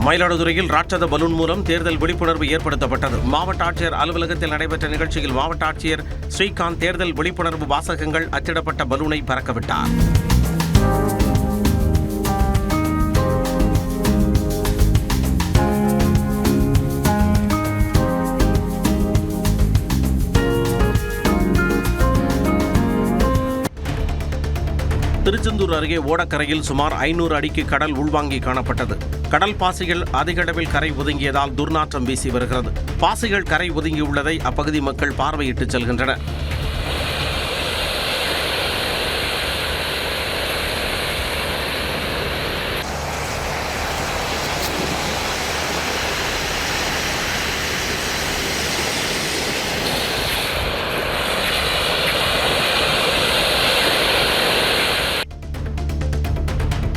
மயிலாடுதுறையில் ராட்சத பலூன் மூலம் தேர்தல் விழிப்புணர்வு ஏற்படுத்தப்பட்டது. மாவட்ட ஆட்சியர் அலுவலகத்தில் நடைபெற்ற நிகழ்ச்சியில் மாவட்ட ஆட்சியர் ஸ்ரீகாந்த் தேர்தல் விழிப்புணர்வு வாசகங்கள் அச்சிடப்பட்ட பலூனை பறக்கவிட்டார். திருச்செந்தூர் அருகே ஓடக்கரையில் சுமார் 500 அடிக்கு கடல் உள்வாங்கி காணப்பட்டது. கடல் பாசிகள் அதிக அளவில் கரை ஒதுங்கியதால் துர்நாற்றம் வீசி வருகிறது. பாசிகள் கரை ஒதுங்கியுள்ளதை அப்பகுதி மக்கள் பார்வையிட்டு செல்கின்றனர்.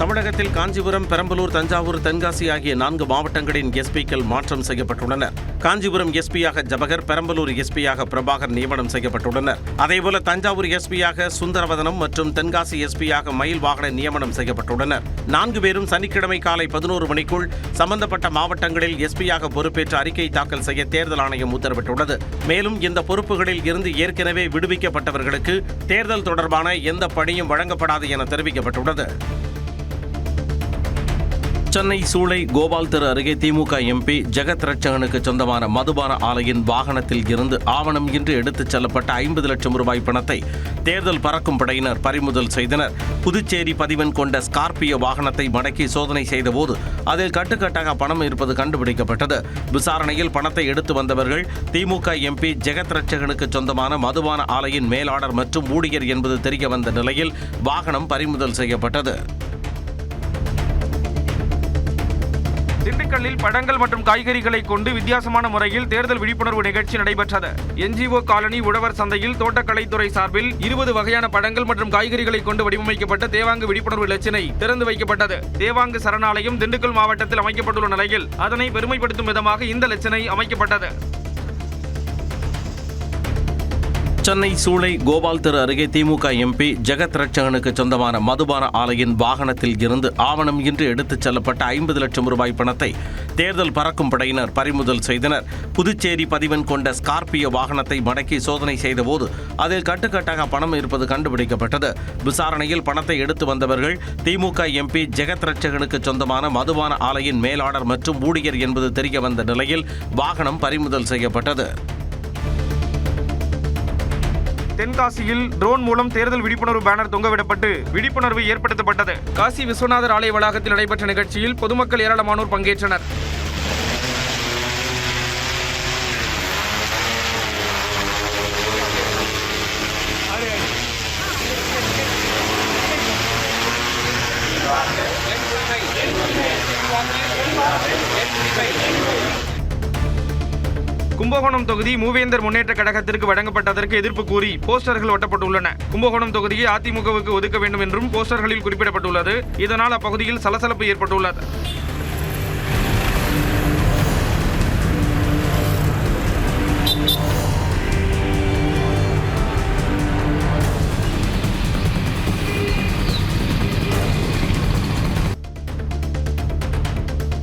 தமிழகத்தில் காஞ்சிபுரம், பெரம்பலூர், தஞ்சாவூர், தென்காசி ஆகிய 4 மாவட்டங்களின் எஸ்பிக்கள் மாற்றம் செய்யப்பட்டுள்ளனர். காஞ்சிபுரம் எஸ்பியாக ஜபகர், பெரம்பலூர் எஸ்பியாக பிரபாகர் நியமனம் செய்யப்பட்டுள்ளனர். அதேபோல தஞ்சாவூர் எஸ்பியாக சுந்தரவதனம் மற்றும் தென்காசி எஸ்பியாக மயில் வாகன நியமனம் செய்யப்பட்டுள்ளனர். 4 பேரும் சனிக்கிழமை காலை 11 மணிக்குள் சம்பந்தப்பட்ட மாவட்டங்களில் எஸ்பியாக பொறுப்பேற்று அறிக்கை தாக்கல் செய்ய தேர்தல் ஆணையம் உத்தரவிட்டுள்ளது. மேலும் இந்த பொறுப்புகளில் இருந்து ஏற்கனவே விடுவிக்கப்பட்டவர்களுக்கு தேர்தல் தொடர்பான எந்த பணியும் வழங்கப்படாது என தெரிவிக்கப்பட்டுள்ளது. சென்னை சூளை கோபால் தெரு அருகே திமுக எம்பி ஜெகத் ரட்சகனுக்கு சொந்தமான மதுபான ஆலையின் வாகனத்தில் இருந்து ஆவணம் இன்றி எடுத்துச் செல்லப்பட்ட 50 லட்சம் ரூபாய் பணத்தை தேர்தல் பறக்கும் படையினர் பறிமுதல் செய்தனர். புதுச்சேரி பதிவெண் கொண்ட ஸ்கார்பியோ வாகனத்தை மடக்கி சோதனை செய்தபோது அதில் கட்டுக்கட்டாக பணம் இருப்பது கண்டுபிடிக்கப்பட்டது. விசாரணையில் பணத்தை எடுத்து வந்தவர்கள் திமுக எம்பி ஜெகத் ரட்சகனுக்கு சொந்தமான மதுபான ஆலையின் மேலாளர் மற்றும் ஊழியர் என்பது தெரிய வந்த நிலையில் வாகனம் பறிமுதல் செய்யப்பட்டது. திண்டுக்கல்லில் பழங்கள் மற்றும் காய்கறிகளை கொண்டு வித்தியாசமான முறையில் தேர்தல் விழிப்புணர்வு நிகழ்ச்சி நடைபெற்றது. என்ஜிஓ காலனி உழவர் சந்தையில் தோட்டக்கலைத்துறை சார்பில் 20 வகையான பழங்கள் மற்றும் காய்கறிகளை கொண்டு வடிவமைக்கப்பட்ட தேவாங்கு விழிப்புணர்வு இலச்சினை திறந்து வைக்கப்பட்டது. தேவாங்கு சரணாலயம் திண்டுக்கல் மாவட்டத்தில் அமைக்கப்பட்டுள்ள நிலையில் அதனை பெருமைப்படுத்தும் விதமாக இந்த இலச்சினை அமைக்கப்பட்டது. சென்னை சூளை கோபால் தெரு அருகே திமுக எம்பி ஜெகத் ரட்சகனுக்கு சொந்தமான மதுபான ஆலையின் வாகனத்தில் இருந்து ஆவணம் இன்றி எடுத்துச் செல்லப்பட்ட 50 லட்சம் ரூபாய் பணத்தை தேர்தல் பறக்கும் படையினர் பறிமுதல் செய்தனர். புதுச்சேரி பதிவெண் கொண்ட ஸ்கார்பியோ வாகனத்தை மடக்கி சோதனை செய்தபோது அதில் கட்டுக்கட்டாக பணம் இருப்பது கண்டுபிடிக்கப்பட்டது. விசாரணையில் பணத்தை எடுத்து வந்தவர்கள் திமுக எம்பி ஜெகத் ரட்சகனுக்கு சொந்தமான மதுபான ஆலையின் மேலாளர் மற்றும் ஊழியர் என்பது தெரிய வந்த நிலையில் வாகனம் பறிமுதல் செய்யப்பட்டது. தென்காசியில் ட்ரோன் மூலம் தேர்தல் விழிப்புணர்வு பேனர் தொங்கவிடப்பட்டு விழிப்புணர்வு ஏற்படுத்தப்பட்டது. காசி விஸ்வநாதர் ஆலய வளாகத்தில் நடைபெற்ற நிகழ்ச்சியில் பொதுமக்கள் ஏராளமானோர் பங்கேற்றனர். கும்பகோணம் தொகுதி மூவேந்தர் முன்னேற்ற கழகத்திற்கு வழங்கப்பட்டதற்கு எதிர்ப்பு கூறி போஸ்டர்கள் ஒட்டப்பட்டுள்ளன. கும்பகோணம் தொகுதியை அதிமுகவுக்கு ஒதுக்க வேண்டும் என்றும் போஸ்டர்களில் குறிப்பிடப்பட்டுள்ளது. இதனால் அப்பகுதியில் சலசலப்பு ஏற்பட்டுள்ளது.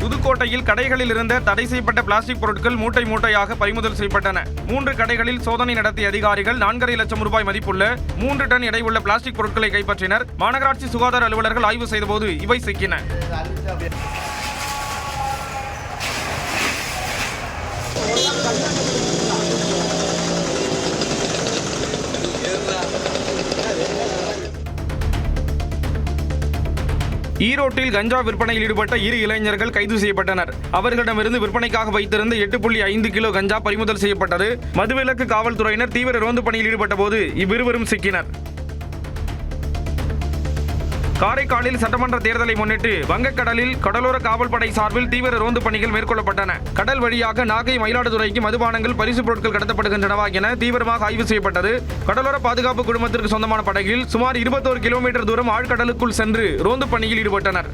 புதுக்கோட்டையில் கடைகளில் இருந்த தடை செய்யப்பட்ட பிளாஸ்டிக் பொருட்கள் மூட்டை மூட்டையாக பறிமுதல் செய்யப்பட்டன. 3 கடைகளில் சோதனை நடத்திய அதிகாரிகள் 4.5 லட்சம் ரூபாய் மதிப்புள்ள 3 டன் எடையுள்ள பிளாஸ்டிக் பொருட்களை கைப்பற்றினர். மாநகராட்சி சுகாதார அலுவலர்கள் ஆய்வு செய்தபோது இவை சிக்கின. ஈரோட்டில் கஞ்சா விற்பனையில் ஈடுபட்ட 2 இளைஞர்கள் கைது செய்யப்பட்டனர். அவர்களிடமிருந்து விற்பனைக்காக வைத்திருந்த 8.5 கிலோ கஞ்சா பறிமுதல் செய்யப்பட்டது. மதுவிலக்கு காவல்துறையினர் தீவிர ரோந்து பணியில் ஈடுபட்ட போது இவ்விருவரும் சிக்கினர். காரைக்காலில் சட்டமன்ற தேர்தலை முன்னிட்டு வங்கக்கடலில் கடலோர காவல்படை சார்பில் தீவிர ரோந்து பணிகள் மேற்கொள்ளப்பட்டன. கடல் வழியாக நாகை, மயிலாடுதுறைக்கு மதுபானங்கள், பரிசு பொருட்கள் கடத்தப்படுகின்றனவா என தீவிரமாக ஆய்வு செய்யப்பட்டது. கடலோர பாதுகாப்பு குழுமத்திற்கு சொந்தமான படகில் சுமார் 21 கிலோமீட்டர் தூரம் ஆழ்கடலுக்குள் சென்று ரோந்து பணியில் ஈடுபட்டனர்.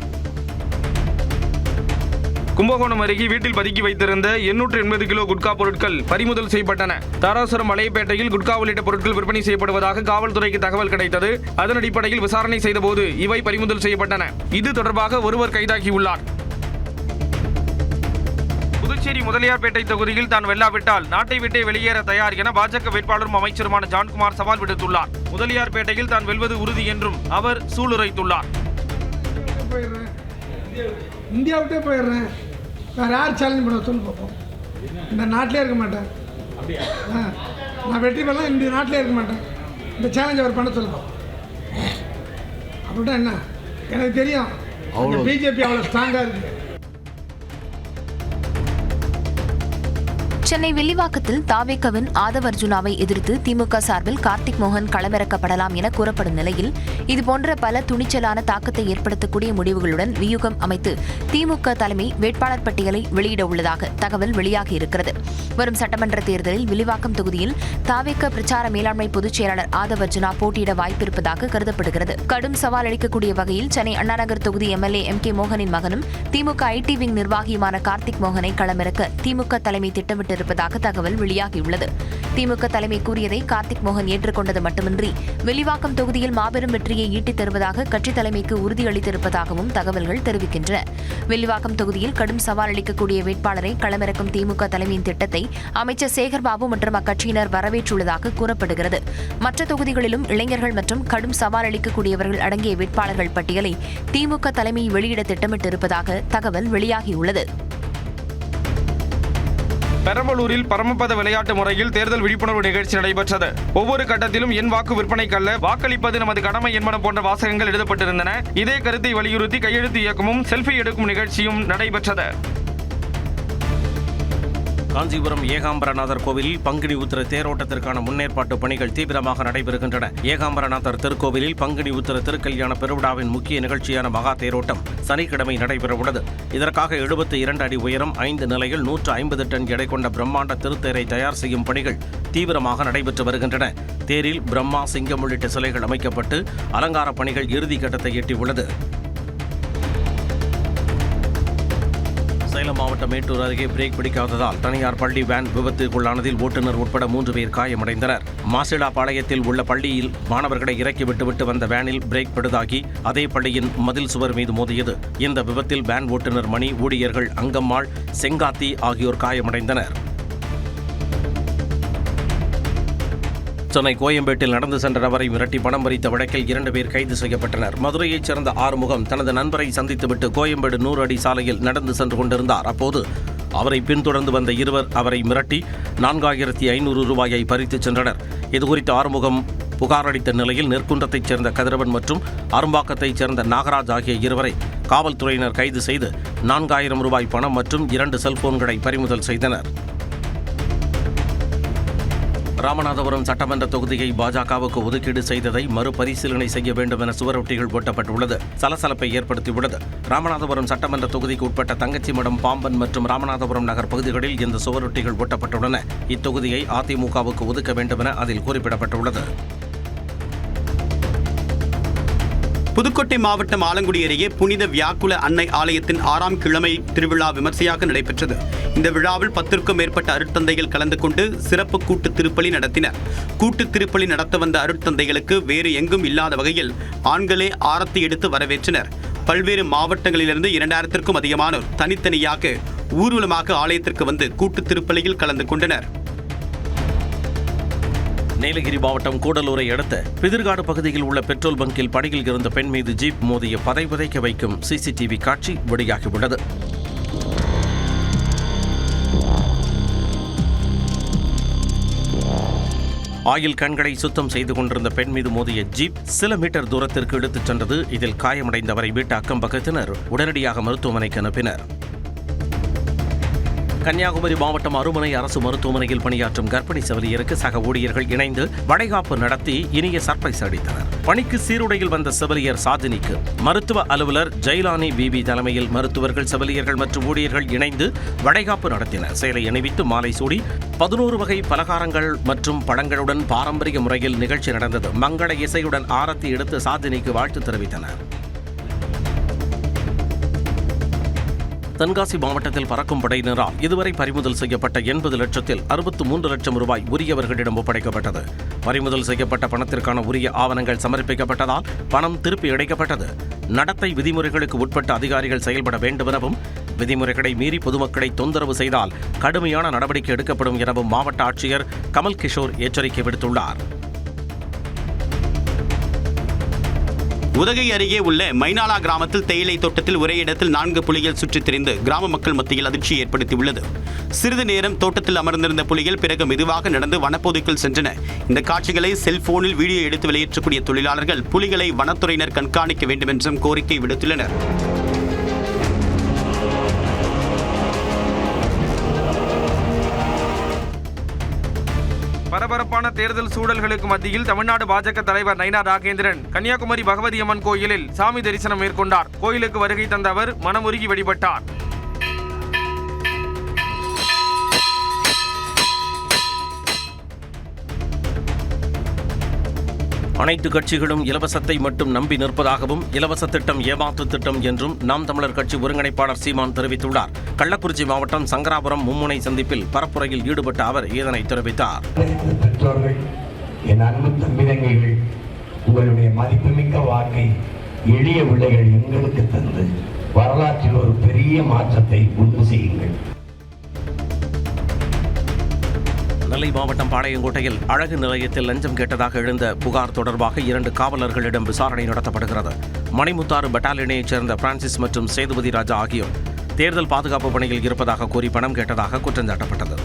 கும்பகோணம் அருகே வீட்டில் பதுக்கி வைத்திருந்த 880 கிலோ குட்கா பொருட்கள் பறிமுதல் செய்யப்பட்டன. தாராசுரம் மலையப்பேட்டையில் குட்கா உள்ளிட்ட பொருட்கள் விற்பனை செய்யப்படுவதாக காவல்துறைக்கு தகவல் கிடைத்தது. அதன் அடிப்படையில் விசாரணை செய்தபோது இவை பறிமுதல் செய்யப்பட்டன. இது தொடர்பாக ஒருவர் கைதாகியுள்ளார். புதுச்சேரி முதலியார்பேட்டை தொகுதியில் தான் வெல்லாவிட்டால் நாட்டை விட்டே வெளியேற தயார் என பாஜக வேட்பாளரும் அமைச்சருமான ஜான்குமார் சவால் விடுத்துள்ளார். முதலியார்பேட்டையில் தான் வெல்வது உறுதி என்றும் அவர் சூளுரைத்துள்ளார். இந்தியா விட்டே போயிடுறேன், வேறு யார் சேலஞ்ச் பண்ண சொல்லி பார்ப்போம். இந்த நாட்டிலே இருக்க மாட்டேன், நான் வெற்றி பெறலாம், இந்த நாட்டிலே இருக்க மாட்டேன், இந்த சேலஞ்ச் அவர் பண்ண சொல்லுவோம். அப்படின்னா என்ன, எனக்கு தெரியும் பிஜேபி அவ்வளோ ஸ்ட்ராங்காக இருக்குது. சென்னை வில்லிவாக்கத்தில் தாவேகவின் ஆதவ் அர்ஜுனாவை எதிர்த்து திமுக சார்பில் கார்த்திக் மோகன் களமிறக்கப்படலாம் என கூறப்படும் நிலையில் இதுபோன்ற பல துணிச்சலான தாக்கத்தை ஏற்படுத்தக்கூடிய முடிவுகளுடன் வியூகம் அமைத்து திமுக தலைமை வேட்பாளர் பட்டியலை வெளியிட உள்ளதாக தகவல் வெளியாகியிருக்கிறது. வரும் சட்டமன்ற தேர்தலில் வில்லிவாக்கம் தொகுதியில் தாவேக பிரச்சார மேலாண்மை பொதுச் செயலாளர் ஆதவ் அர்ஜுனா போட்டியிட வாய்ப்பிருப்பதாக கருதப்படுகிறது. கடும் சவால் அளிக்கக்கூடிய வகையில் சென்னை அண்ணாநகர் தொகுதி எம்எல்ஏ எம்.கே. மோகனின் மகனும் திமுக ஐடி விங் நிர்வாகியுமான கார்த்திக் மோகனை களமிறக்க திமுக தலைமை திட்டமிட்டு இருப்பதாக தகவல் வெளியாகியுள்ளது. திமுக தலைமை கூறியதை கார்த்திக் மோகன் ஏற்றுக்கொண்டது மட்டுமின்றி வில்லிவாக்கம் தொகுதியில் மாபெரும் வெற்றியை ஈட்டித் தருவதாக கட்சித் தலைமைக்கு உறுதியளித்திருப்பதாகவும் தகவல்கள் தெரிவிக்கின்றன. வில்லிவாக்கம் தொகுதியில் கடும் சவால் அளிக்கக்கூடிய வேட்பாளரை களமிறக்கும் திமுக தலைமையின் திட்டத்தை அமைச்சர் சேகர்பாபு மற்றும் அக்கட்சியினர் வரவேற்றுள்ளதாக கூறப்படுகிறது. மற்ற தொகுதிகளிலும் இளைஞர்கள் மற்றும் கடும் சவால் அளிக்கக்கூடியவர்கள் அடங்கிய வேட்பாளர்கள் பட்டியலை திமுக தலைமை வெளியிட திட்டமிட்டிருப்பதாக தகவல் வெளியாகியுள்ளது. பெரம்பலூரில் பரமபத விளையாட்டு முறையில் தேர்தல் விழிப்புணர்வு நிகழ்ச்சி நடைபெற்றது. ஒவ்வொரு கட்டத்திலும் என் வாக்கு விற்பனைக்கல்ல, வாக்களிப்பது நமது கடமை என்பன போன்ற வாசகங்கள் எழுதப்பட்டிருந்தன. இதே கருத்தை வலியுறுத்தி கையெழுத்து இயக்கமும் செல்ஃபி எடுக்கும் நிகழ்ச்சியும் நடைபெற்றது. காஞ்சிபுரம் ஏகாம்பரநாதர் கோவிலில் பங்குனி உத்திர தேரோட்டத்திற்கான முன்னேற்பாட்டு பணிகள் தீவிரமாக நடைபெறுகின்றன. ஏகாம்பரநாதர் திருக்கோவிலில் பங்குனி உத்திர திருக்கல்யாண பெருவிழாவின் முக்கிய நிகழ்ச்சியான மகா தேரோட்டம் சனிக்கிழமை நடைபெறவுள்ளது. இதற்காக 72 அடி உயரம் 5 நிலையில் 150 டன் எடை கொண்ட பிரம்மாண்ட திருத்தேரை தயார் செய்யும் பணிகள் தீவிரமாக நடைபெற்று வருகின்றன. தேரில் பிரம்மா, சிங்கம் உள்ளிட்ட சிலைகள் அமைக்கப்பட்டு அலங்கார பணிகள் இறுதி கட்டத்தை எட்டியுள்ளது. சேலம் மாவட்டம் மேட்டூர் அருகே பிரேக் பிடிக்காததால் தனியார் பள்ளி வேன் விபத்துக்குள்ளானதில் ஓட்டுநர் உட்பட 3 பேர் காயமடைந்தனர். மாசிலாபாளையத்தில் உள்ள பள்ளியில் மாணவர்களை இறக்கி விட்டுவிட்டு வந்த வேனில் பிரேக் பழுதாகி அதே பள்ளியின் மதில் சுவர் மீது மோதியது. இந்த விபத்தில் வேன் ஓட்டுநர் மணி, ஊழியர்கள் அங்கம்மாள், செங்காத்தி ஆகியோர் காயமடைந்தனர். சென்னை கோயம்பேட்டில் நடந்து சென்ற நபரை மிரட்டி பணம் பறித்த வழக்கில் 2 பேர் கைது செய்யப்பட்டனர். மதுரையைச் சேர்ந்த ஆறுமுகம் தனது நண்பரை சந்தித்துவிட்டு கோயம்பேடு 100 அடி சாலையில் நடந்து சென்று கொண்டிருந்தார். அப்போது அவரை பின்தொடர்ந்து வந்த இருவர் அவரை மிரட்டி 4500 ரூபாயை பறித்துச் சென்றனர். இதுகுறித்து ஆறுமுகம் புகார் அளித்த நிலையில் நெற்குன்றத்தைச் சேர்ந்த கதிரவன் மற்றும் அரும்பாக்கத்தைச் சேர்ந்த நாகராஜ் ஆகிய இருவரை காவல்துறையினர் கைது செய்து 4000 ரூபாய் பணம் மற்றும் 2 செல்போன்களை பறிமுதல் செய்தனர். ராமநாதபுரம் சட்டமன்ற தொகுதியை பாஜகவுக்கு ஒதுக்கீடு செய்ததை மறுபரிசீலனை செய்ய வேண்டும் என சுவரொட்டிகள் ஒட்டப்பட்டுள்ளது. சலசலப்பை ஏற்படுத்தியுள்ளது. ராமநாதபுரம் சட்டமன்ற தொகுதிக்கு உட்பட்ட தங்கச்சிமடம், பாம்பன் மற்றும் ராமநாதபுரம் நகர் பகுதிகளில் இந்த சுவரொட்டிகள் ஒட்டப்பட்டுள்ளன. இத்தொகுதியை அதிமுகவுக்கு ஒதுக்க வேண்டும் என அதில் குறிப்பிடப்பட்டுள்ளது. புதுக்கோட்டை மாவட்டம் ஆலங்குடி அருகே புனித வியாக்குல அன்னை ஆலயத்தின் 6ஆம் கிழமை திருவிழா விமர்சையாக நடைபெற்றது. இந்த விழாவில் 10க்கும் மேற்பட்ட அருட்தந்தைகள் கலந்து கொண்டு சிறப்பு கூட்டு திருப்பலி நடத்தினர். கூட்டு திருப்பலி நடத்த வந்த அருட்தந்தைகளுக்கு வேறு எங்கும் இல்லாத வகையில் ஆண்களே ஆரத்தி எடுத்து வரவேற்றனர். பல்வேறு மாவட்டங்களிலிருந்து 2000க்கும் அதிகமானோர் தனித்தனியாக ஊர்வலமாக ஆலயத்திற்கு வந்து கூட்டு திருப்பலியில் கலந்து கொண்டனர். நீலகிரி மாவட்டம் கூடலூரை அடுத்த பிதிர்காடு பகுதியில் உள்ள பெட்ரோல் பங்கில் பணியில் இருந்த பெண் மீது ஜீப் மோதிய பதைபதைக்க வைக்கும் சிசிடிவி காட்சி வெளியாகியுள்ளது. ஆயில் கண்களை சுத்தம் செய்து கொண்டிருந்த பெண் மீது மோதிய ஜீப் சில மீட்டர் தூரத்திற்கு இழுத்துச் சென்றது. இதில் காயமடைந்தவரை வீட்டு அக்கம் பக்கத்தினர் உடனடியாக மருத்துவமனைக்கு அனுப்பினர். கன்னியாகுமரி மாவட்டம் அருமனை அரசு மருத்துவமனையில் பணியாற்றும் கர்ப்பிணி செவிலியருக்கு சக ஊழியர்கள் இணைந்து வளைகாப்பு நடத்தி இனிய சர்ப்ரைஸ் அளித்தனர். பணிக்கு சீருடையில் வந்த செவிலியர் சாதினிக்கு மருத்துவ அலுவலர் ஜெயலானி பிபி தலைமையில் மருத்துவர்கள், செவிலியர்கள் மற்றும் ஊழியர்கள் இணைந்து வளைகாப்பு நடத்தினர். சேலை அணிவித்து மாலை சூடி 11 வகை பலகாரங்கள் மற்றும் பழங்களுடன் பாரம்பரிய முறையில் நிகழ்ச்சி நடந்தது. மங்கள இசையுடன் ஆரத்தி எடுத்து சாதினிக்கு வாழ்த்து தெரிவித்தனர். தென்காசி மாவட்டத்தில் பறக்கும் படையினரால் இதுவரை பறிமுதல் செய்யப்பட்ட 80 லட்சத்தில் 63 லட்சம் ரூபாய் உரியவர்களிடம் ஒப்படைக்கப்பட்டது. பறிமுதல் செய்யப்பட்ட பணத்திற்கான உரிய ஆவணங்கள் சமர்ப்பிக்கப்பட்டதால் பணம் திருப்பி அளிக்கப்பட்டது. நடத்தை விதிமுறைகளுக்கு உட்பட்ட அதிகாரிகள் செயல்பட வேண்டும் எனவும் விதிமுறைகளை மீறி பொதுமக்களை தொந்தரவு செய்தால் கடுமையான நடவடிக்கை எடுக்கப்படும் எனவும் மாவட்ட ஆட்சியர் கமல் கிஷோர் எச்சரிக்கை விடுத்துள்ளார். உதகை அருகே உள்ள மைனாலா கிராமத்தில் தேயிலை தோட்டத்தில் ஒரே இடத்தில் 4 புலிகள் சுற்றித் திரிந்து கிராம மக்கள் மத்தியில் அதிர்ச்சி ஏற்படுத்தியுள்ளது. சிறிது நேரம் தோட்டத்தில் அமர்ந்திருந்த புலிகள் பிறகு மெதுவாக நடந்து வனப்பகுதிக்குள் சென்றன. இந்த காட்சிகளை செல்போனில் வீடியோ எடுத்து வெளியேற்றக்கூடிய தொழிலாளர்கள் புலிகளை வனத்துறையினர் கண்காணிக்க வேண்டும் என்றும் கோரிக்கை விடுத்துள்ளனர். பரபரப்பான தேர்தல் சூழல்களுக்கு மத்தியில் தமிழ்நாடு பாஜக தலைவர் நயினா நாகேந்திரன் கன்னியாகுமரி பகவதி அம்மன் கோயிலில் சாமி தரிசனம் மேற்கொண்டார். கோயிலுக்கு வருகை தந்த அவர் மனமுருகி வழிபட்டார். அனைத்து கட்சிகளும் இலவசத்தை மட்டும் நம்பி நிற்பதாகவும் இலவச திட்டம் ஏமாற்று திட்டம் என்றும் நாம் தமிழர் கட்சி ஒருங்கிணைப்பாளர் சீமான் தெரிவித்துள்ளார். கள்ளக்குறிச்சி மாவட்டம் சங்கராபுரம் மும்முனை சந்திப்பில் பரப்புரையில் ஈடுபட்ட அவர் இதனை தெரிவித்தார். பெற்றோர்கள், என் அன்பு தம்பிதங்கைகள், உங்களுடைய மதிப்புமிக்க வாக்கை எளிய பிள்ளைகள் எங்களுக்கு தந்து வரலாற்றில் ஒரு பெரிய மாற்றத்தை உண்டு செய்யுங்கள். நெல்லை மாவட்டம் பாளையங்கோட்டையில் அழகு நிலையத்தில் லஞ்சம் கேட்டதாக எழுந்த புகார் தொடர்பாக 2 காவலர்களிடம் விசாரணை நடத்தப்படுகிறது. மணிமுத்தாறு பட்டாலியனைச் சேர்ந்த பிரான்சிஸ் மற்றும் சேதுபதி ராஜா ஆகியோர் தேர்தல் பாதுகாப்பு பணியில் இருப்பதாக கூறி பணம் கேட்டதாக குற்றம் சாட்டப்பட்டது.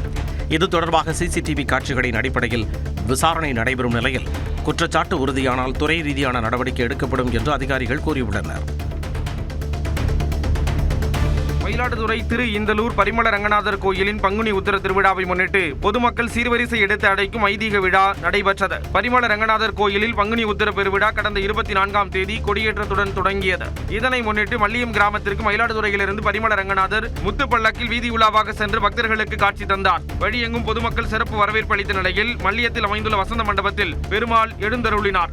இது தொடர்பாக சிசிடிவி காட்சிகளின் அடிப்படையில் விசாரணை நடைபெறும் நிலையில் குற்றச்சாட்டு உறுதியானால் துறை ரீதியான நடவடிக்கை எடுக்கப்படும் என்று அதிகாரிகள் கூறியுள்ளனர். மயிலாடுதுறை திரு இந்தலூர் பரிமள ரங்கநாதர் கோயிலின் பங்குனி உத்திர திருவிழாவை முன்னிட்டு பொதுமக்கள் சீர்வரிசை எடுத்து அடைக்கும் ஐதீக விழா நடைபெற்றது. பரிமள ரங்கநாதர் கோயிலில் பங்குனி உத்திர பெருவிழா கடந்த 24ஆம் தேதி கொடியேற்றத்துடன் தொடங்கியது. இதனை முன்னிட்டு மல்லியம் கிராமத்திற்கு மயிலாடுதுறையிலிருந்து பரிமள ரங்கநாதர் முத்து பல்லக்கில் வீதி உலாவாக சென்று பக்தர்களுக்கு காட்சி தந்தார். வழியெங்கும் பொதுமக்கள் சிறப்பு வரவேற்பு அளித்த நிலையில் மல்லியத்தில் அமைந்துள்ள வசந்த மண்டபத்தில் பெருமாள் எழுந்தருளினார்.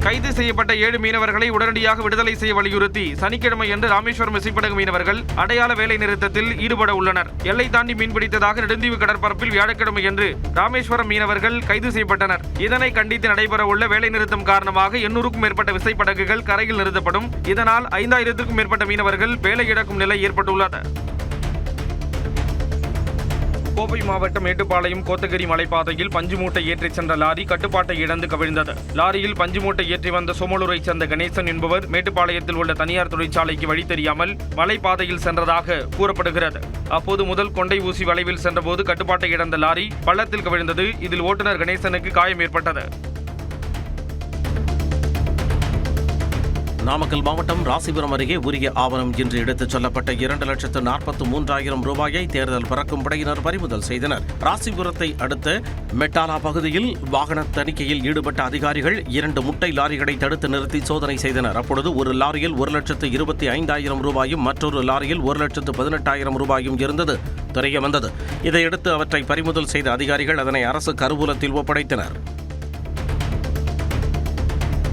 கைது செய்யப்பட்ட 7 மீனவர்களை உடனடியாக விடுதலை செய்ய வலியுறுத்தி சனிக்கிழமை அன்று ராமேஸ்வரம் விசைப்படகு மீனவர்கள் அடையாள வேலை நிறுத்தத்தில் ஈடுபட உள்ளனர். எல்லை தாண்டி மீன்பிடித்ததாக நெடுந்தீவு கடற்பரப்பில் வியாழக்கிழமை அன்று ராமேஸ்வரம் மீனவர்கள் கைது செய்யப்பட்டனர். இதனை கண்டித்து நடைபெறவுள்ள வேலை நிறுத்தம் காரணமாக 800க்கும் மேற்பட்ட விசைப்படகுகள் கரையில் நிறுத்தப்படும். இதனால் 5000க்கும் மேற்பட்ட மீனவர்கள் வேலை இழக்கும் நிலை ஏற்பட்டுள்ளது. கோவை மாவட்டம் மேட்டுப்பாளையம் கோத்தகிரி மலைப்பாதையில் பஞ்சு மூட்டை ஏற்றிச் சென்ற லாரி கட்டுப்பாட்டை இழந்து கவிழ்ந்தது. லாரியில் பஞ்சு மூட்டை ஏற்றி வந்த சோமலூரைச் சேர்ந்த கணேசன் என்பவர் மேட்டுப்பாளையத்தில் உள்ள தனியார் தொழிற்சாலைக்கு வழி தெரியாமல் மலைப்பாதையில் சென்றதாக கூறப்படுகிறது. அப்போது முதல் கொண்டை ஊசி வளைவில் சென்றபோது கட்டுப்பாட்டை இழந்த லாரி பள்ளத்தில் கவிழ்ந்தது. இதில் ஓட்டுநர் கணேசனுக்கு காயம் ஏற்பட்டது. நாமக்கல் மாவட்டம் ராசிபுரம் அருகே உரிய ஆவணம் இன்று எடுத்துச் செல்லப்பட்ட 2,43,000 ரூபாயை தேர்தல் பறக்கும் படையினர் பறிமுதல் செய்தனர். ராசிபுரத்தை அடுத்த மெட்டாலா பகுதியில் வாகன தணிக்கையில் ஈடுபட்ட அதிகாரிகள் 2 முட்டை லாரிகளை தடுத்து நிறுத்தி சோதனை செய்தனர். அப்பொழுது ஒரு லாரியில் 1,25,000 ரூபாயும் மற்றொரு லாரியில் 1,18,000 ரூபாயும் இருந்தது தெரிய வந்தது. இதையடுத்து அவற்றை பறிமுதல் செய்த அதிகாரிகள் அதனை அரசு கருவூலத்தில் ஒப்படைத்தனர்.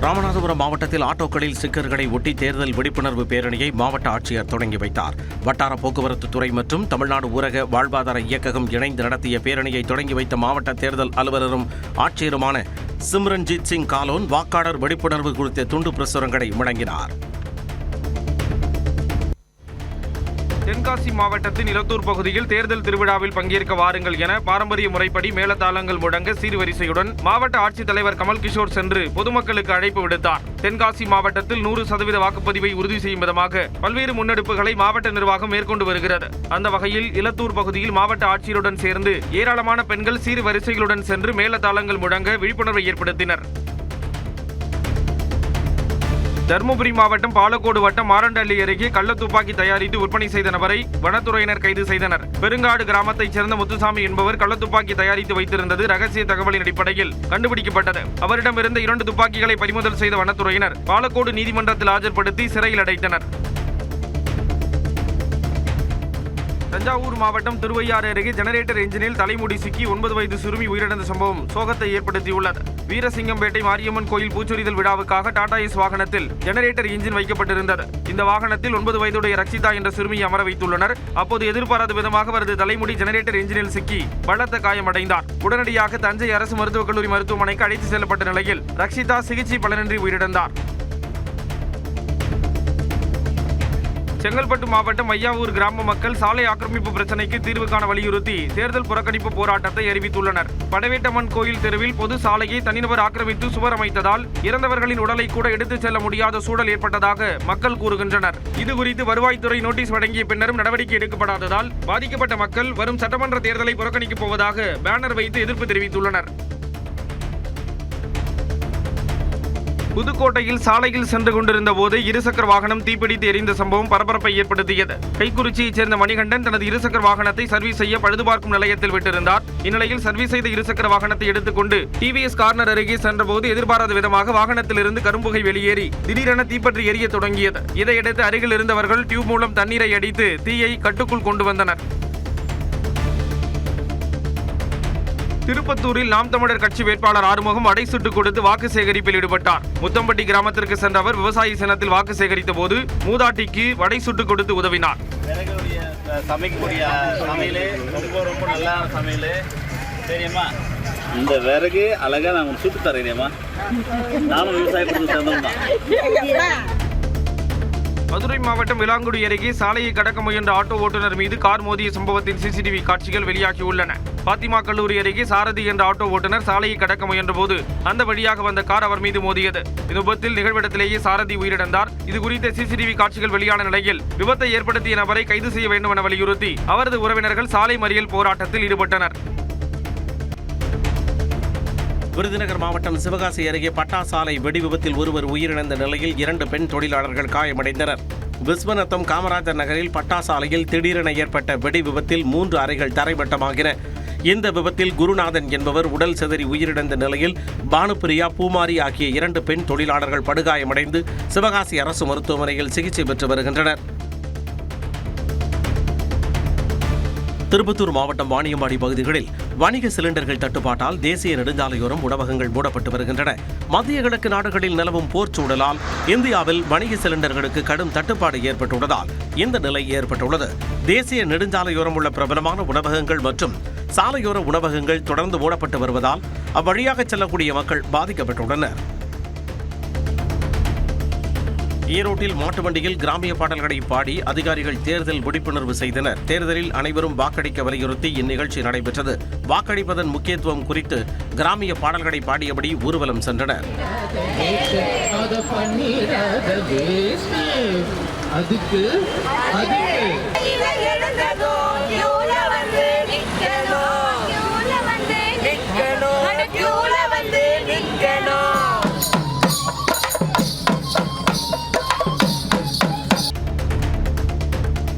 ராமநாதபுரம் மாவட்டத்தில் ஆட்டோக்களில் ஸ்டிக்கர்களை ஒட்டி தேர்தல் விழிப்புணர்வு பேரணியை மாவட்ட ஆட்சியர் தொடங்கி வைத்தார். வட்டார போக்குவரத்து துறை மற்றும் தமிழ்நாடு ஊரக வாழ்வாதார இயக்ககம் இணைந்து நடத்திய பேரணியை தொடங்கி வைத்த மாவட்ட தேர்தல் அலுவலரும் ஆட்சியருமான சிம்ரன்ஜித் சிங் காலோன் வாக்காளர் விழிப்புணர்வு குறித்த துண்டு பிரசுரங்களை வழங்கினார். தென்காசி மாவட்டத்தின் இலத்தூர் பகுதியில் தேர்தல் திருவிழாவில் பங்கேற்க வாருங்கள் என பாரம்பரிய முறைப்படி மேளதாளங்கள் முழங்க சீர்வரிசையுடன் மாவட்ட ஆட்சித்தலைவர் கமல் கிஷோர் சென்று பொதுமக்களுக்கு அழைப்பு விடுத்தார். தென்காசி மாவட்டத்தில் 100% வாக்குப்பதிவை உறுதி செய்யும் விதமாக பல்வேறு முன்னெடுப்புகளை மாவட்ட நிர்வாகம் மேற்கொண்டு வருகிறது. அந்த வகையில் இலத்தூர் பகுதியில் மாவட்ட ஆட்சியருடன் சேர்ந்து ஏராளமான பெண்கள் சீர்வரிசைகளுடன் சென்று மேளதாளங்கள் முழங்க விழிப்புணர்வை ஏற்படுத்தினர். தருமபுரி மாவட்டம் பாலக்கோடு வட்டம் மாரண்டள்ளி அருகே கள்ளத்துப்பாக்கி தயாரித்து விற்பனை செய்த நபரை வனத்துறையினர் கைது செய்தனர். பெருங்காடு கிராமத்தைச் சேர்ந்த முத்துசாமி என்பவர் கள்ளத்துப்பாக்கி தயாரித்து வைத்திருந்தது ரகசிய தகவலின் அடிப்படையில் கண்டுபிடிக்கப்பட்டது. அவரிடமிருந்த 2 துப்பாக்கிகளை பறிமுதல் செய்த வனத்துறையினர் பாலக்கோடு நீதிமன்றத்தில் ஆஜர்படுத்தி சிறையில் அடைத்தனர். தஞ்சாவூர் மாவட்டம் திருவையாறு அருகே ஜெனரேட்டர் என்ஜினில் தலைமுடி சிக்கி 9 வயது சிறுமி உயிரிழந்த சம்பவம் சோகத்தை ஏற்படுத்தியுள்ளது. வீரசிங்கம்பேட்டை மாரியம்மன் கோயில் பூச்சொரிதல் விழாவுக்காக டாடா ஏஸ் வாகனத்தில் ஜெனரேட்டர் என்ஜின் வைக்கப்பட்டிருந்தது. இந்த வாகனத்தில் 9 வயதுடைய ரக்ஷிதா என்ற சிறுமியை அமர வைத்துள்ளனர். அப்போது எதிர்பாராத விதமாக அவரது தலைமுடி ஜெனரேட்டர் என்ஜினில் சிக்கி பலத்த காயமடைந்தார். உடனடியாக தஞ்சை அரசு மருத்துவக் கல்லூரி மருத்துவமனைக்கு அழைத்து செல்லப்பட்ட நிலையில் ரக்ஷிதா சிகிச்சை பலனின்றி உயிரிழந்தார். செங்கல்பட்டு மாவட்டம் ஐயாவூர் கிராம மக்கள் சாலை ஆக்கிரமிப்பு பிரச்சினைக்கு தீர்வு காண வலியுறுத்தி தேர்தல் புறக்கணிப்பு போராட்டத்தை அறிவித்துள்ளனர். படவேட்டம்மன் கோயில் தெருவில் பொது சாலையை தனிநபர் ஆக்கிரமித்து சுவர் அமைத்ததால் இறந்தவர்களின் உடலை கூட எடுத்துச் செல்ல முடியாத சூழல் ஏற்பட்டதாக மக்கள் கூறுகின்றனர். இதுகுறித்து வருவாய்த்துறை நோட்டீஸ் வழங்கிய பின்னரும் நடவடிக்கை எடுக்கப்படாததால் பாதிக்கப்பட்ட மக்கள் வரும் சட்டமன்ற தேர்தலை புறக்கணிக்கப் போவதாக பேனர் வைத்து எதிர்ப்பு தெரிவித்துள்ளனர். புதுக்கோட்டையில் சாலையில் சென்று கொண்டிருந்த போது இருசக்கர வாகனம் தீப்பிடித்து எரிந்த சம்பவம் பரபரப்பை ஏற்படுத்தியது. கைக்குறிச்சியைச் சேர்ந்த மணிகண்டன் தனது இருசக்கர வாகனத்தை சர்வீஸ் செய்ய பழுதுபார்க்கும் நிலையத்தில் விட்டிருந்தார். இந்நிலையில் சர்வீஸ் செய்த இருசக்கர வாகனத்தை எடுத்துக்கொண்டு டிவிஎஸ் கார்னர் அருகே சென்றபோது எதிர்பாராத விதமாக வாகனத்திலிருந்து கரும்புகை வெளியேறி திடீரென தீப்பற்றி எரிய தொடங்கியது. இதையடுத்து அருகில் இருந்தவர்கள் டியூப் மூலம் தண்ணீரை அடித்து தீயை கட்டுக்குள் கொண்டு வந்தனர். திருப்பத்தூரில் நாம் தமிழர் கட்சி வேட்பாளர் ஆறுமுகம் அடை சுட்டுக் கொடுத்து வாக்கு சேகரிப்பில் ஈடுபட்டார். முத்தம்பட்டி கிராமத்திற்கு சென்ற அவர் விவசாயி சின்னத்தில் வாக்கு சேகரித்த போது மூதாட்டிக்கு வடை சுட்டுக் கொடுத்து உதவினார். சமைக்கக்கூடிய சமையல் ரொம்ப நல்லா சமையல் தெரியுமா? இந்த விறகு அழகா நான் சுட்டு தரேன்மா. நானும் விவசாயத்துக்கு சேர்ந்தோம் தான். மதுரை மாவட்டம் விலாங்குடி அருகே சாலையை கடக்க முயன்ற ஆட்டோ ஓட்டுநர் மீது கார் மோதிய சம்பவத்தின் சிசிடிவி காட்சிகள் வெளியாகியுள்ளன. பாத்திமா கல்லூரி அருகே சாரதி என்ற ஆட்டோ ஓட்டுநர் சாலையை கடக்க முயன்ற போது அந்த வழியாக வந்த கார் அவர் மீது மோதியது. இந்த விபத்தில் நிகழ்விடத்திலேயே சாரதி உயிரிழந்தார். இதுகுறித்த சிசிடிவி காட்சிகள் வெளியான நிலையில் விபத்தை ஏற்படுத்திய நபரை கைது செய்ய வேண்டும் என வலியுறுத்தி அவரது உறவினர்கள் சாலை மறியல் போராட்டத்தில் ஈடுபட்டனர். விருதுநகர் மாவட்டம் சிவகாசி அருகே பட்டாசாலை வெடி விபத்தில் ஒருவர் உயிரிழந்த நிலையில் 2 பெண் தொழிலாளர்கள் காயமடைந்தனர். விஸ்வநத்தம் காமராஜர் நகரில் பட்டாசாலையில் திடீரென ஏற்பட்ட வெடி விபத்தில் 3 அறைகள் தரைமட்டமாகின. இந்த விபத்தில் குருநாதன் என்பவர் உடல் சிதறி உயிரிழந்த நிலையில் பானுப்பிரியா, பூமாரி ஆகிய 2 பெண் தொழிலாளர்கள் படுகாயமடைந்து சிவகாசி அரசு மருத்துவமனையில் சிகிச்சை பெற்று வருகின்றனர். திருப்பத்தூர் மாவட்டம் வாணியம்பாடி பகுதிகளில் வணிக சிலிண்டர்கள் தட்டுப்பாட்டால் தேசிய நெடுஞ்சாலையோரம் உணவகங்கள் மூடப்பட்டு வருகின்றன. மத்திய கிழக்கு நாடுகளில் நிலவும் போர் சூழலால் இந்தியாவில் வணிக சிலிண்டர்களுக்கு கடும் தட்டுப்பாடு ஏற்பட்டுள்ளதால் இந்த நிலை ஏற்பட்டுள்ளது. தேசிய நெடுஞ்சாலையோரம் உள்ள பிரபலமான உணவகங்கள் மற்றும் சாலையோர உணவகங்கள் தொடர்ந்து மூடப்பட்டு வருவதால் அவ்வழியாக செல்லக்கூடிய மக்கள் பாதிக்கப்பட்டுள்ளனர். ஈரோட்டில் மாட்டு வண்டியில் கிராமிய பாடல்களை பாடி அதிகாரிகள் தேர்தல் விழிப்புணர்வு செய்தனர். தேர்தலில் அனைவரும் வாக்களிக்க வலியுறுத்தி இந்நிகழ்ச்சி நடைபெற்றது. வாக்களிப்பதன் முக்கியத்துவம் குறித்து கிராமிய பாடல்களை பாடியபடி ஊர்வலம் சென்றனர்.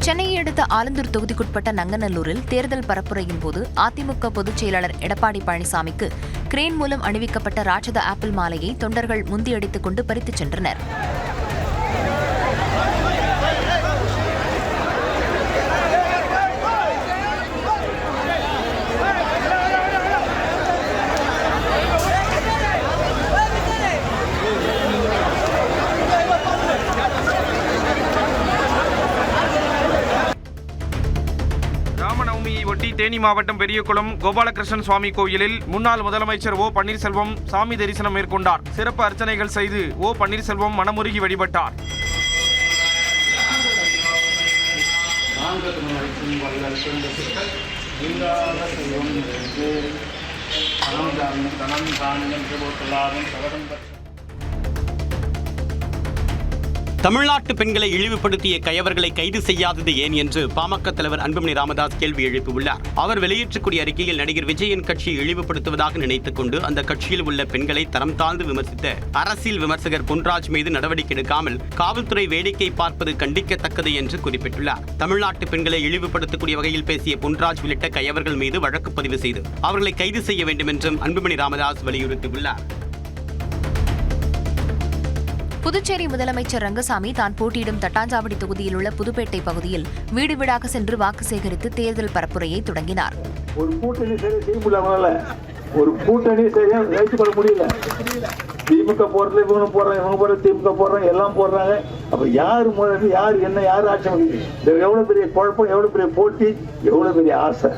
சென்னையை அடுத்த ஆலந்தூர் தொகுதிக்குட்பட்ட நங்கநல்லூரில் தேர்தல் பரப்புரையின் போது அதிமுக பொதுச் செயலாளர் எடப்பாடி பழனிசாமிக்கு கிரேன் மூலம் அணிவிக்கப்பட்ட ராட்சத ஆப்பிள் மாலையை தொண்டர்கள் முந்தியடித்துக் கொண்டு பறித்துச் சென்றனர். ஒட்டி தேனி மாவட்டம் பெரியகுளம் கோபாலகிருஷ்ணன் சுவாமி கோயிலில் முன்னாள் முதலமைச்சர் ஓ பன்னீர்செல்வம் சாமி தரிசனம் மேற்கொண்டார். சிறப்பு அர்ச்சனைகள் செய்து ஓ பன்னீர்செல்வம் மனமுருகி வழிபட்டார். தமிழ்நாட்டு பெண்களை இழிவுபடுத்திய கயவர்களை கைது செய்யாதது ஏன் என்று பாமக தலைவர் அன்புமணி ராமதாஸ் கேள்வி எழுப்பியுள்ளார். அவர் வெளியேற்றக்கூடிய அறிக்கையில் நடிகர் விஜயின் கட்சியை இழிவுபடுத்துவதாக நினைத்துக் கொண்டு அந்த கட்சியில் உள்ள பெண்களை தரம் தாழ்ந்து விமர்சித்த அரசியல் விமர்சகர் பொன்ராஜ் மீது நடவடிக்கை எடுக்காமல் காவல்துறை வேடிக்கை பார்ப்பது கண்டிக்கத்தக்கது என்று குறிப்பிட்டுள்ளார். தமிழ்நாட்டு பெண்களை இழிவுபடுத்தக்கூடிய வகையில் பேசிய பொன்ராஜ் உள்ளிட்ட கயவர்கள் மீது வழக்கு பதிவு செய்து அவர்களை கைது செய்ய வேண்டும் என்றும் அன்புமணி ராமதாஸ் வலியுறுத்தியுள்ளார். புதுச்சேரி முதலமைச்சர் ரங்கசாமி தான் போட்டியிடும் தட்டாஞ்சாவடி தொகுதியில் உள்ள புதுப்பேட்டை பகுதியில் வீடு வீடாக சென்று வாக்கு சேகரித்து தேர்தல் பரப்புரையை தொடங்கினார். ஒரு கூட்டணி செய்ய முடியல, ஒரு கூட்டணி செய்ய வைத்துக்கொள்ள முடியல. திமுக போடுறது, இவங்க போடுறாங்க, இவங்க போடுறது, திமுக போடுறாங்க, எல்லாம் போடுறாங்க. அப்ப யாரு முதல்ல, யாரு என்ன, யாரு ஆட்சி முடியுது? எவ்வளவு பெரிய குழப்பம், எவ்வளவு பெரிய போட்டி, எவ்வளவு பெரிய ஆசை.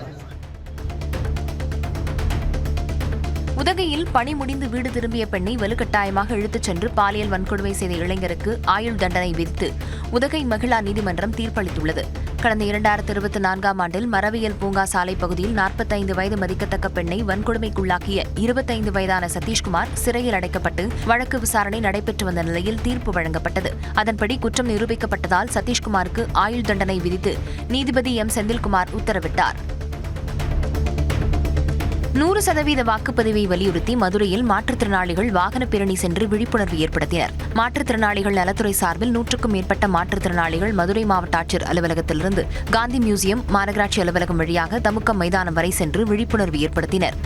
உதகையில் பணி முடிந்து வீடு திரும்பிய பெண்ணை வலுக்கட்டாயமாக இழுத்துச் சென்று பாலியல் வன்கொடுமை செய்த இளைஞருக்கு ஆயுள் தண்டனை விதித்து உதகை மகிழா நீதிமன்றம் தீர்ப்பளித்துள்ளது. கடந்த 2024ஆம் ஆண்டில் மரவியல் பூங்கா சாலை பகுதியில் 45 வயது மதிக்கத்தக்க பெண்ணை வன்கொடுமைக்குள்ளாக்கிய 25 வயதான சதீஷ்குமார் சிறையில் அடைக்கப்பட்டு வழக்கு விசாரணை நடைபெற்று வந்த நிலையில் தீர்ப்பு வழங்கப்பட்டது. அதன்படி குற்றம் நிரூபிக்கப்பட்டதால் சதீஷ்குமாருக்கு ஆயுள் தண்டனை விதித்து நீதிபதி எம் செந்தில்குமார் உத்தரவிட்டார். 100% வாக்குப்பதிவை வலியுறுத்தி மதுரையில் மாற்றுத்திறனாளிகள் வாகன பேரணி சென்று விழிப்புணர்வு ஏற்படுத்தினர். மாற்றுத்திறனாளிகள் நலத்துறை சார்பில் 100க்கும் மேற்பட்ட மாற்றுத்திறனாளிகள் மதுரை மாவட்ட ஆட்சியர் அலுவலகத்திலிருந்து காந்தி மியூசியம், மாநகராட்சி அலுவலகம் வழியாக தமுக்கம் மைதானம் வரை சென்று விழிப்புணர்வு ஏற்படுத்தினர்.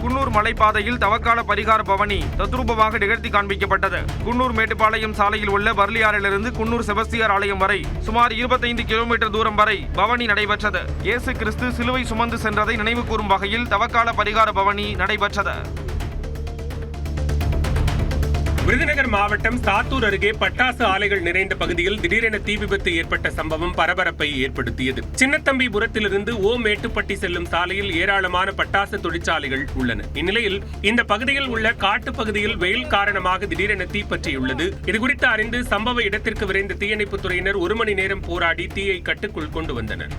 குன்னூர் மலைப்பாதையில் தவக்கால பரிகார பவனி தத்ரூபமாக நிகழ்த்தி காண்பிக்கப்பட்டது. குன்னூர் மேட்டுப்பாளையம் சாலையில் உள்ள பர்லியாரிலிருந்து குன்னூர் செபஸ்தியார் ஆலயம் வரை சுமார் 25 கிலோமீட்டர் தூரம் வரை பவனி நடைபெற்றது. இயேசு கிறிஸ்து சிலுவை சுமந்து சென்றதை நினைவு கூறும் வகையில் தவக்கால பரிகார பவனி நடைபெற்றது. விருதுநகர் மாவட்டம் சாத்தூர் அருகே பட்டாசு ஆலைகள் நிறைந்த பகுதியில் திடீரென தீ விபத்து ஏற்பட்ட சம்பவம் பரபரப்பை ஏற்படுத்தியது. சின்னத்தம்பிபுரத்திலிருந்து மேட்டுப்பட்டி செல்லும் சாலையில் ஏராளமான பட்டாசு தொழிற்சாலைகள் உள்ளன. இந்நிலையில் இந்த பகுதியில் உள்ள காட்டு பகுதியில் வெயில் காரணமாக திடீரென தீப்பற்றியுள்ளது. இதுகுறித்து அறிந்து சம்பவ இடத்திற்கு விரைந்த தீயணைப்புத் துறையினர் 1 மணி நேரம் போராடி தீயை கட்டுக்குள் கொண்டு வந்தனர்.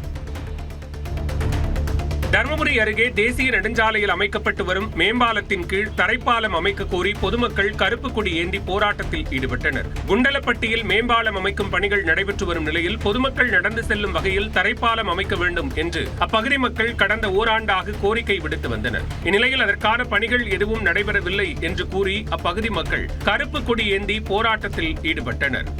தருமபுரி அருகே தேசிய நெடுஞ்சாலையில் அமைக்கப்பட்டு வரும் மேம்பாலத்தின் கீழ் தரைப்பாலம் அமைக்க கோரி பொதுமக்கள் கருப்பு கொடி ஏந்தி போராட்டத்தில் ஈடுபட்டனர். குண்டலப்பட்டியில் மேம்பாலம் அமைக்கும் பணிகள் நடைபெற்று வரும் நிலையில் பொதுமக்கள் நடந்து செல்லும் வகையில் தரைப்பாலம் அமைக்க வேண்டும் என்று அப்பகுதி மக்கள் கடந்த ஓராண்டாக கோரிக்கை விடுத்து வந்தனர். இந்நிலையில் அதற்கான பணிகள் எதுவும் நடைபெறவில்லை என்று கூறி அப்பகுதி மக்கள் கருப்பு கொடி ஏந்தி போராட்டத்தில் ஈடுபட்டனர்.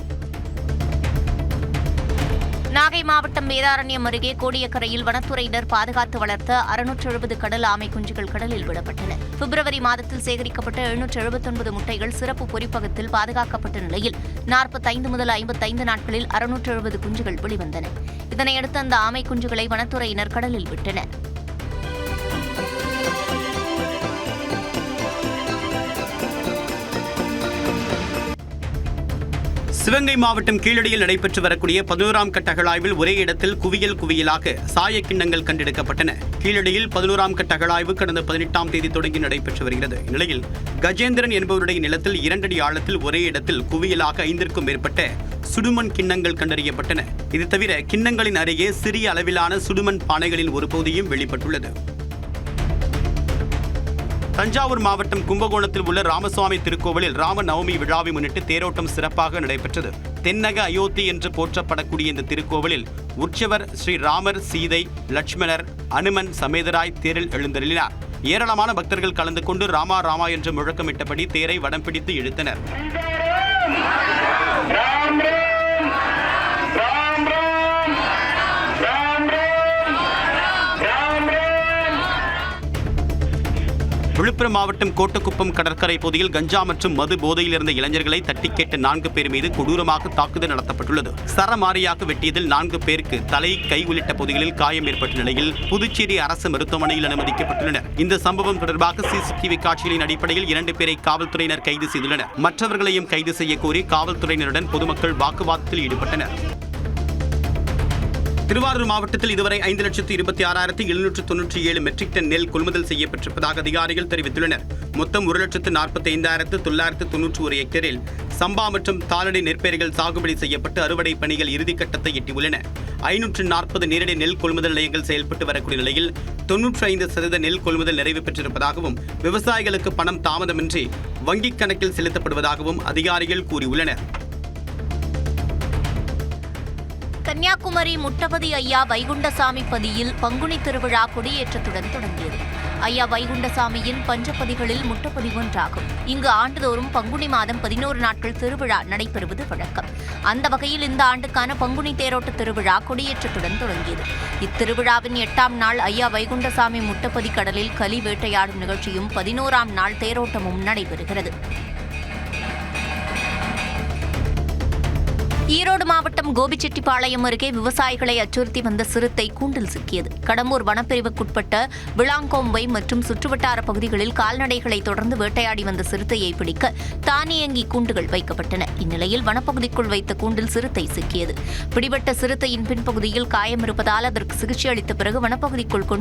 நாகை மாவட்டம் வேதாரண்யம் அருகே கோடியக்கரையில் வனத்துறையினர் பாதுகாத்து வளர்த்த 670 கடல் ஆமை குஞ்சுகள் கடலில் விடப்பட்டன. பிப்ரவரி மாதத்தில் சேகரிக்கப்பட்ட 779 முட்டைகள் சிறப்பு பொறிப்பகத்தில் பாதுகாக்கப்பட்ட நிலையில் 45 முதல் 55 நாட்களில் 670 குஞ்சுகள் வெளிவந்தன. இதனையடுத்து அந்த ஆமை குஞ்சுகளை வனத்துறையினர் கடலில் விட்டனர். சிவகங்கை மாவட்டம் கீழடியில் நடைபெற்று வரக்கூடிய 11ஆம் கட்ட அகழாய்வில் ஒரே இடத்தில் குவியலாக சாய கிண்ணங்கள் கண்டெடுக்கப்பட்டன. கீழடியில் 11ஆம் கட்ட அகழாய்வு கடந்த 18ஆம் தேதி தொடங்கி நடைபெற்று வருகிறது. இந்நிலையில் கஜேந்திரன் என்பவருடைய நிலத்தில் 2 அடி ஆழத்தில் ஒரே இடத்தில் குவியலாக 5ற்கும் மேற்பட்ட சுடுமண் கிண்ணங்கள் கண்டறியப்பட்டன. இது தவிர கிண்ணங்களின் அருகே சிறிய அளவிலான சுடுமண் பானைகளின் ஒரு பகுதியும் வெளிப்பட்டுள்ளது. தஞ்சாவூர் மாவட்டம் கும்பகோணத்தில் உள்ள ராமசுவாமி திருக்கோவிலில் ராம நவமி விழாவை முன்னிட்டு தேரோட்டம் சிறப்பாக நடைபெற்றது. தென்னக அயோத்தி என்று போற்றப்படக்கூடிய இந்த திருக்கோவிலில் உற்சவர் ஸ்ரீ ராமர், சீதை, லட்சுமணர், அனுமன் சமேதராய் தேரில் எழுந்தருளினார். ஏராளமான பக்தர்கள் கலந்து கொண்டு ராமா ராமா என்று முழக்கமிட்டபடி தேரை வடம் பிடித்து இழுத்தனர். விழுப்புரம் மாவட்டம் கோட்டக்குப்பம் கடற்கரை பகுதியில் கஞ்சா மற்றும் மது போதையில் இருந்த இளைஞர்களை தட்டி கேட்ட 4 பேர் மீது கொடூரமாக தாக்குதல் நடத்தப்பட்டுள்ளது. சரமாரியாக வெட்டியதில் 4 பேருக்கு தலை, கை உள்ளிட்ட பகுதிகளில் காயம் ஏற்பட்ட நிலையில் புதுச்சேரி அரசு மருத்துவமனையில் அனுமதிக்கப்பட்டுள்ளனர். இந்த சம்பவம் தொடர்பாக சிசிடிவி காட்சிகளின் அடிப்படையில் 2 பேரை காவல்துறையினர் கைது செய்துள்ளனர். மற்றவர்களையும் கைது செய்ய கோரி காவல்துறையினருடன் பொதுமக்கள் வாக்குவாதத்தில் ஈடுபட்டனர். திருவாரூர் மாவட்டத்தில் இதுவரை 5,26,797 மெட்ரிக் டன் நெல் கொள்முதல் செய்யப்பட்டிருப்பதாக அதிகாரிகள் தெரிவித்துள்ளனர். மொத்தம் 1,45,991 ஹெக்டேரில் சம்பா மற்றும் தாளடி நெற்பயிர்கள் சாகுபடி செய்யப்பட்டு அறுவடை பணிகள் இறுதிக்கட்டத்தை எட்டியுள்ளன. 540 நேரடி நெல் கொள்முதல் நிலையங்கள் செயல்பட்டு வரக்கூடிய நிலையில் 95% நெல் கொள்முதல் நிறைவு பெற்றிருப்பதாகவும் விவசாயிகளுக்கு பணம் தாமதமின்றி வங்கிக் கணக்கில் செலுத்தப்படுவதாகவும் அதிகாரிகள் கூறியுள்ளனர். கன்னியாகுமரி முட்டபதி ஐயா வைகுண்டசாமி பதியில் பங்குனி திருவிழா கொடியேற்றத்துடன் தொடங்கியது. ஐயா வைகுண்டசாமியின் பஞ்சப்பதிகளில் முட்டப்பதி ஒன்றாகும். இங்கு ஆண்டுதோறும் பங்குனி மாதம் 11 நாட்கள் திருவிழா நடைபெறுவது வழக்கம். அந்த வகையில் இந்த ஆண்டுக்கான பங்குனி தேரோட்ட திருவிழா கொடியேற்றத்துடன் தொடங்கியது. இத்திருவிழாவின் 8ஆம் நாள் ஐயா வைகுண்டசாமி முட்டப்பதி கடலில் கலி வேட்டையாடும் நிகழ்ச்சியும் 11ஆம் நாள் தேரோட்டமும் நடைபெறுகிறது. ஈரோடு மாவட்டம் கோபிச்செட்டிப்பாளையம் அருகே விவசாயிகளை அச்சுறுத்தி வந்த சிறுத்தை கூண்டில் சிக்கியது. கடம்பூர் வனப்பிரிவுக்குட்பட்ட விளாங்கோம்பை மற்றும் சுற்றுவட்டார பகுதிகளில் கால்நடைகளை தொடர்ந்து வேட்டையாடி வந்த சிறுத்தையை பிடிக்க தானியங்கி கூண்டுகள் வைக்கப்பட்டன. இந்நிலையில் வனப்பகுதிக்குள் வைத்த கூண்டில் சிறுத்தை சிக்கியது. பிடிபட்ட சிறுத்தையின் பின்பகுதியில் காயம் இருப்பதால் அதற்கு சிகிச்சை அளித்த பிறகு வனப்பகுதிக்குள் கொண்டு